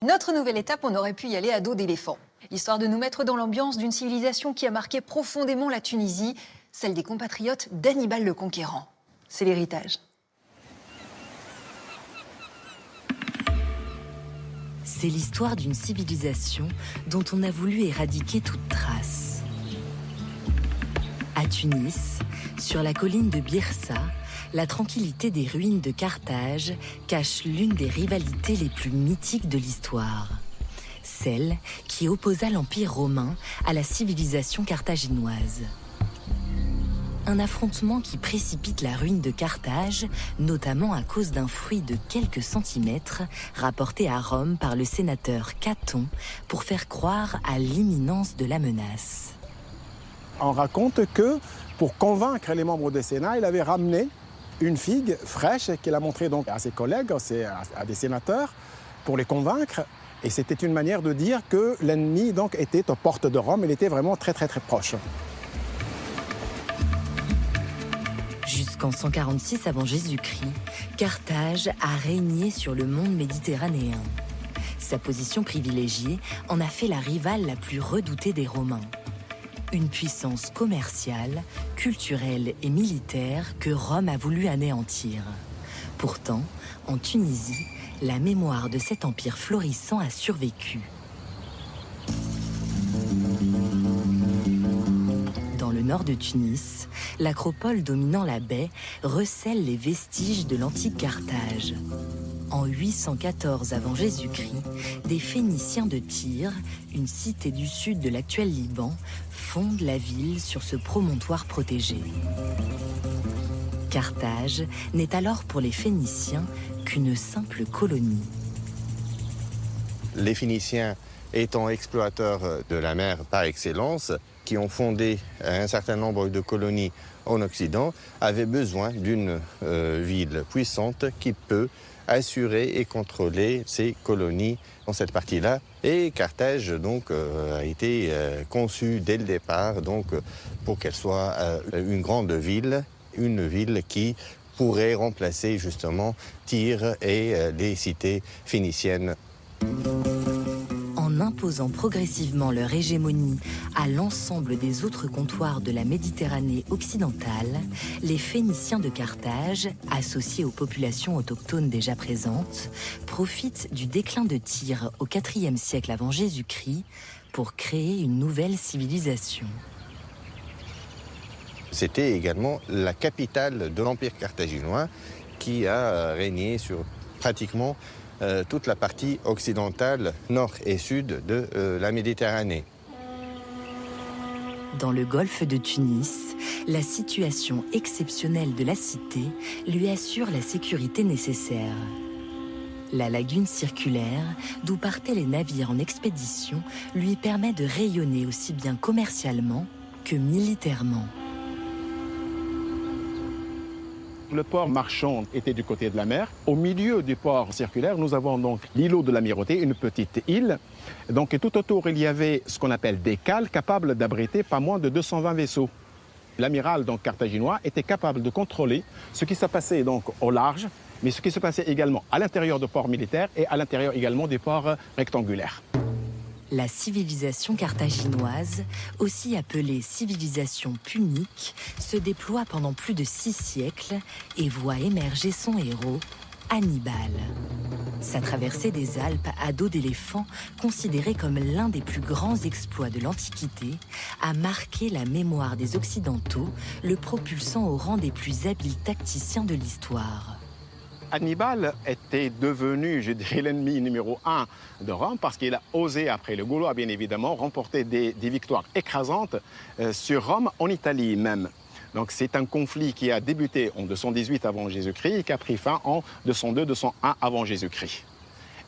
Notre nouvelle étape, on aurait pu y aller à dos d'éléphant. Histoire de nous mettre dans l'ambiance d'une civilisation qui a marqué profondément la Tunisie, celle des compatriotes d'Hannibal le Conquérant. C'est l'héritage. C'est l'histoire d'une civilisation dont on a voulu éradiquer toute trace. À Tunis, sur la colline de Birsa, la tranquillité des ruines de Carthage cache l'une des rivalités les plus mythiques de l'histoire. Celle qui opposa l'Empire romain à la civilisation carthaginoise. Un affrontement qui précipite la ruine de Carthage, notamment à cause d'un fruit de quelques centimètres rapporté à Rome par le sénateur Caton pour faire croire à l'imminence de la menace. On raconte que pour convaincre les membres du Sénat, il avait ramené une figue fraîche qu'il a montrée donc à ses collègues, à des sénateurs, pour les convaincre. Et c'était une manière de dire que l'ennemi donc était aux portes de Rome. Il était vraiment très proche. Jusqu'en 146 avant Jésus-Christ, Carthage a régné sur le monde méditerranéen. Sa position privilégiée en a fait la rivale la plus redoutée des Romains. Une puissance commerciale, culturelle et militaire que Rome a voulu anéantir. Pourtant, en Tunisie, la mémoire de cet empire florissant a survécu. Dans le nord de Tunis, l'acropole dominant la baie recèle les vestiges de l'antique Carthage. En 814 avant Jésus-Christ, des Phéniciens de Tyr, une cité du sud de l'actuel Liban, fondent la ville sur ce promontoire protégé. Carthage n'est alors pour les Phéniciens qu'une simple colonie. Les Phéniciens étant explorateurs de la mer par excellence, qui ont fondé un certain nombre de colonies en Occident, avaient besoin d'une ville puissante qui peut assurer et contrôler ces colonies dans cette partie-là. Et Carthage donc a été conçue dès le départ donc pour qu'elle soit une grande ville, une ville qui pourrait remplacer justement Tyr et les cités phéniciennes. En imposant progressivement leur hégémonie à l'ensemble des autres comptoirs de la Méditerranée occidentale, les Phéniciens de Carthage, associés aux populations autochtones déjà présentes, profitent du déclin de Tyr au IVe siècle avant Jésus-Christ pour créer une nouvelle civilisation. C'était également la capitale de l'Empire carthaginois qui a régné sur pratiquement toute la partie occidentale, nord et sud de la Méditerranée. Dans le golfe de Tunis, la situation exceptionnelle de la cité lui assure la sécurité nécessaire. La lagune circulaire, d'où partaient les navires en expédition, lui permet de rayonner aussi bien commercialement que militairement. Le port marchand était du côté de la mer. Au milieu du port circulaire, nous avons donc l'îlot de l'Amirauté, une petite île. Donc tout autour, il y avait ce qu'on appelle des cales capables d'abriter pas moins de 220 vaisseaux. L'amiral donc carthaginois était capable de contrôler ce qui se passait donc au large, mais ce qui se passait également à l'intérieur du port militaire et à l'intérieur également des ports rectangulaires. La civilisation carthaginoise, aussi appelée civilisation punique, se déploie pendant plus de 6 siècles et voit émerger son héros, Hannibal. Sa traversée des Alpes à dos d'éléphant, considérée comme l'un des plus grands exploits de l'Antiquité, a marqué la mémoire des Occidentaux, le propulsant au rang des plus habiles tacticiens de l'histoire. Hannibal était devenu, je dirais, l'ennemi numéro 1 de Rome parce qu'il a osé, après le Gaulois bien évidemment, remporter des victoires écrasantes sur Rome, en Italie même. Donc c'est un conflit qui a débuté en 218 avant Jésus-Christ et qui a pris fin en 202-201 avant Jésus-Christ.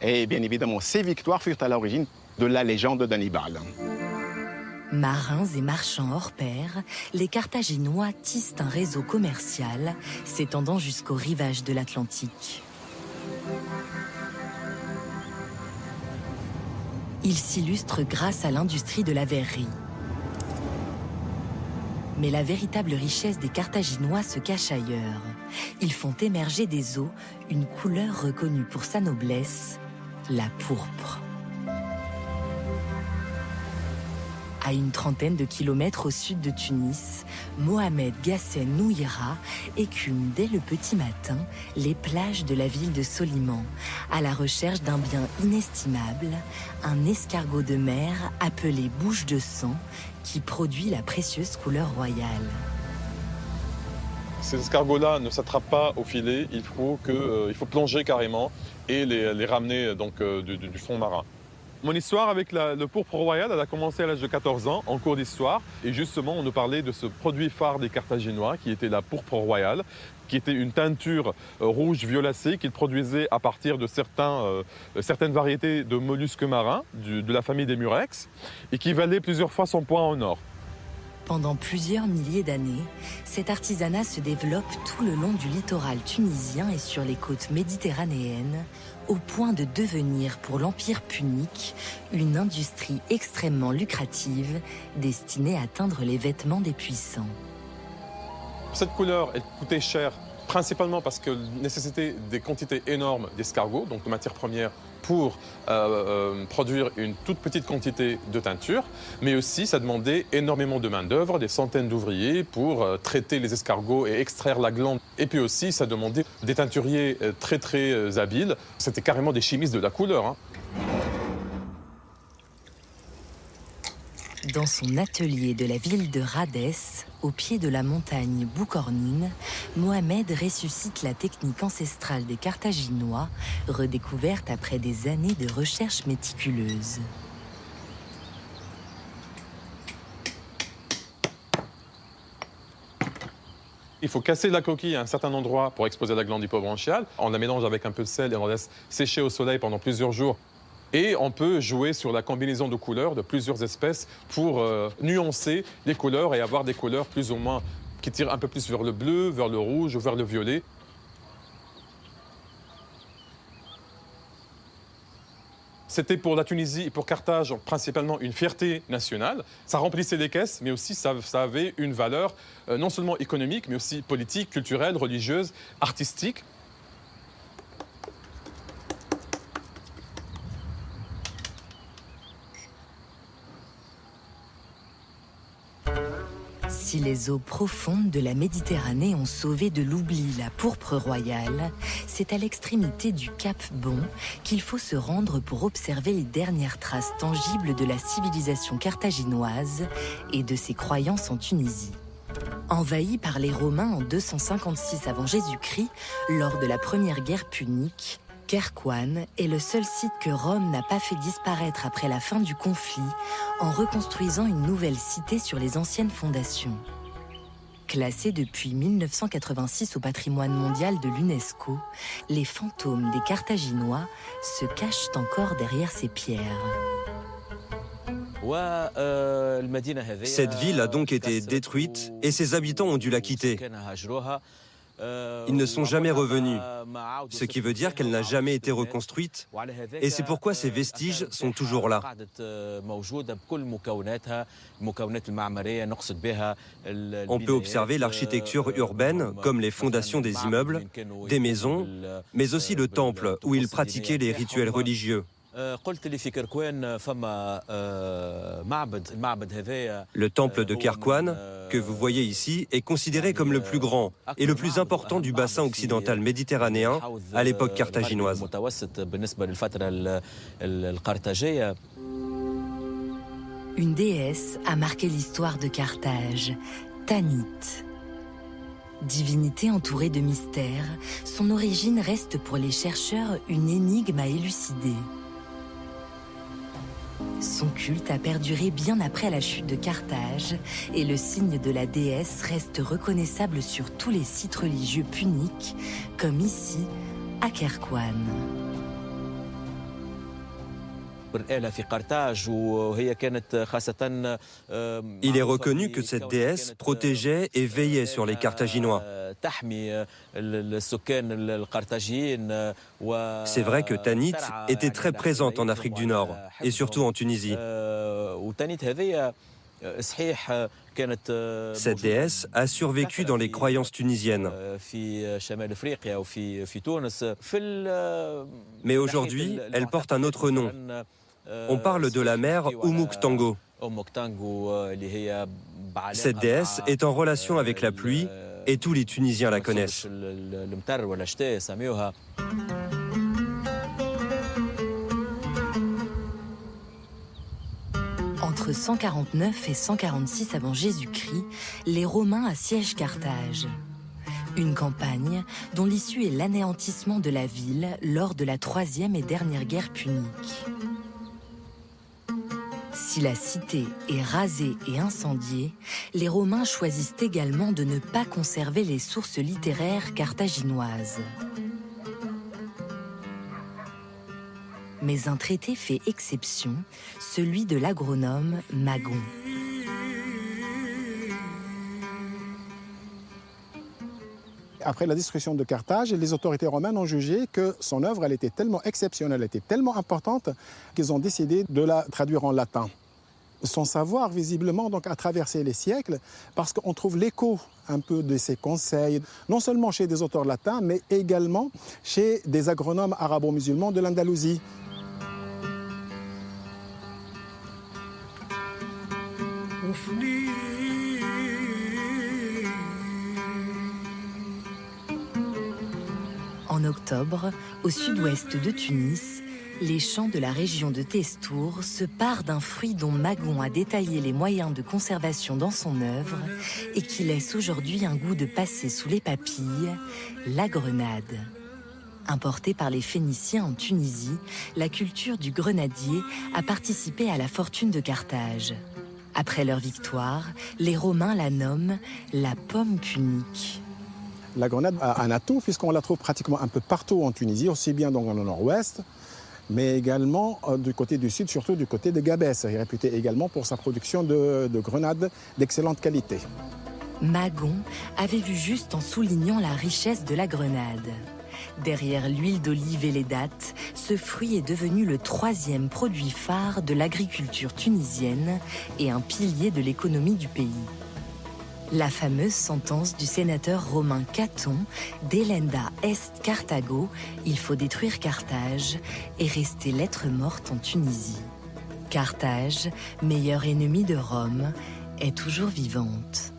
Et bien évidemment, ces victoires furent à l'origine de la légende d'Hannibal. Marins et marchands hors pair, les Carthaginois tissent un réseau commercial s'étendant jusqu'au rivage de l'Atlantique. Ils s'illustrent grâce à l'industrie de la verrerie. Mais la véritable richesse des Carthaginois se cache ailleurs. Ils font émerger des eaux une couleur reconnue pour sa noblesse, la pourpre. À une trentaine de kilomètres au sud de Tunis, Mohamed Gassen Nouira écume dès le petit matin les plages de la ville de Soliman, à la recherche d'un bien inestimable, un escargot de mer appelé bouche de sang, qui produit la précieuse couleur royale. Ces escargots-là ne s'attrapent pas au filet, il faut plonger carrément et les ramener donc, du fond marin. Mon histoire avec le pourpre royal, elle a commencé à l'âge de 14 ans, en cours d'histoire. Et justement, on nous parlait de ce produit phare des Carthaginois, qui était la pourpre royale, qui était une teinture rouge violacée qu'ils produisaient à partir de certaines variétés de mollusques marins de la famille des murex, et qui valait plusieurs fois son poids en or. Pendant plusieurs milliers d'années, cet artisanat se développe tout le long du littoral tunisien et sur les côtes méditerranéennes, au point de devenir pour l'Empire punique une industrie extrêmement lucrative destinée à teindre les vêtements des puissants. Cette couleur, elle coûtait cher, principalement parce qu'elle nécessitait des quantités énormes d'escargots, donc de matières premières, pour produire une toute petite quantité de teinture, mais aussi ça demandait énormément de main-d'œuvre, des centaines d'ouvriers pour traiter les escargots et extraire la glande. Et puis aussi, ça demandait des teinturiers très habiles. C'était carrément des chimistes de la couleur, hein. Dans son atelier de la ville de Rhadès, au pied de la montagne Boucornine, Mohamed ressuscite la technique ancestrale des Carthaginois, redécouverte après des années de recherche méticuleuse. Il faut casser la coquille à un certain endroit pour exposer la glande hypobranchiale. On la mélange avec un peu de sel et on la laisse sécher au soleil pendant plusieurs jours. Et on peut jouer sur la combinaison de couleurs de plusieurs espèces pour nuancer les couleurs et avoir des couleurs plus ou moins qui tirent un peu plus vers le bleu, vers le rouge ou vers le violet. C'était pour la Tunisie et pour Carthage principalement une fierté nationale. Ça remplissait les caisses, mais aussi ça avait une valeur non seulement économique, mais aussi politique, culturelle, religieuse, artistique. Si les eaux profondes de la Méditerranée ont sauvé de l'oubli la pourpre royale, c'est à l'extrémité du Cap Bon qu'il faut se rendre pour observer les dernières traces tangibles de la civilisation carthaginoise et de ses croyances en Tunisie. Envahi par les Romains en 256 avant Jésus-Christ, lors de la première guerre punique, Kherkouane est le seul site que Rome n'a pas fait disparaître après la fin du conflit, en reconstruisant une nouvelle cité sur les anciennes fondations. Classée depuis 1986 au patrimoine mondial de l'UNESCO, les fantômes des Carthaginois se cachent encore derrière ces pierres. Cette ville a donc été détruite et ses habitants ont dû la quitter. Ils ne sont jamais revenus, ce qui veut dire qu'elle n'a jamais été reconstruite, et c'est pourquoi ces vestiges sont toujours là. On peut observer l'architecture urbaine, comme les fondations des immeubles, des maisons, mais aussi le temple où ils pratiquaient les rituels religieux. Le temple de Kherkouane, que vous voyez ici, est considéré comme le plus grand et le plus important du bassin occidental méditerranéen à l'époque carthaginoise. Une déesse a marqué l'histoire de Carthage, Tanit. Divinité entourée de mystères, son origine reste pour les chercheurs une énigme à élucider. Son culte a perduré bien après la chute de Carthage et le signe de la déesse reste reconnaissable sur tous les sites religieux puniques, comme ici, à Kherkouane. Il est reconnu que cette déesse protégeait et veillait sur les Carthaginois. C'est vrai que Tanit était très présente en Afrique du Nord, et surtout en Tunisie. Cette déesse a survécu dans les croyances tunisiennes. Mais aujourd'hui, elle porte un autre nom. On parle de la mer Oumouk Tango. Cette déesse est en relation avec la pluie et tous les Tunisiens la connaissent. Entre 149 et 146 avant Jésus-Christ, les Romains assiègent Carthage. Une campagne dont l'issue est l'anéantissement de la ville lors de la troisième et dernière guerre punique. Si la cité est rasée et incendiée, les Romains choisissent également de ne pas conserver les sources littéraires carthaginoises. Mais un traité fait exception, celui de l'agronome Magon. Après la destruction de Carthage, les autorités romaines ont jugé que son œuvre elle était tellement exceptionnelle, elle était tellement importante qu'ils ont décidé de la traduire en latin. Son savoir, visiblement, donc, a traversé les siècles parce qu'on trouve l'écho un peu de ses conseils, non seulement chez des auteurs latins, mais également chez des agronomes arabo-musulmans de l'Andalousie. En octobre, au sud-ouest de Tunis, les champs de la région de Testour se parent d'un fruit dont Magon a détaillé les moyens de conservation dans son œuvre et qui laisse aujourd'hui un goût de passé sous les papilles, la grenade. Importée par les Phéniciens en Tunisie, la culture du grenadier a participé à la fortune de Carthage. Après leur victoire, les Romains la nomment la pomme punique. La grenade a un atout puisqu'on la trouve pratiquement un peu partout en Tunisie, aussi bien dans le nord-ouest, mais également du côté du sud, surtout du côté de Gabès. Il est réputé également pour sa production de grenades d'excellente qualité. Magon avait vu juste en soulignant la richesse de la grenade. Derrière l'huile d'olive et les dattes, ce fruit est devenu le troisième produit phare de l'agriculture tunisienne et un pilier de l'économie du pays. La fameuse sentence du sénateur romain Caton, Delenda est Carthago, il faut détruire Carthage, est restée lettre morte en Tunisie. Carthage, meilleur ennemi de Rome, est toujours vivante.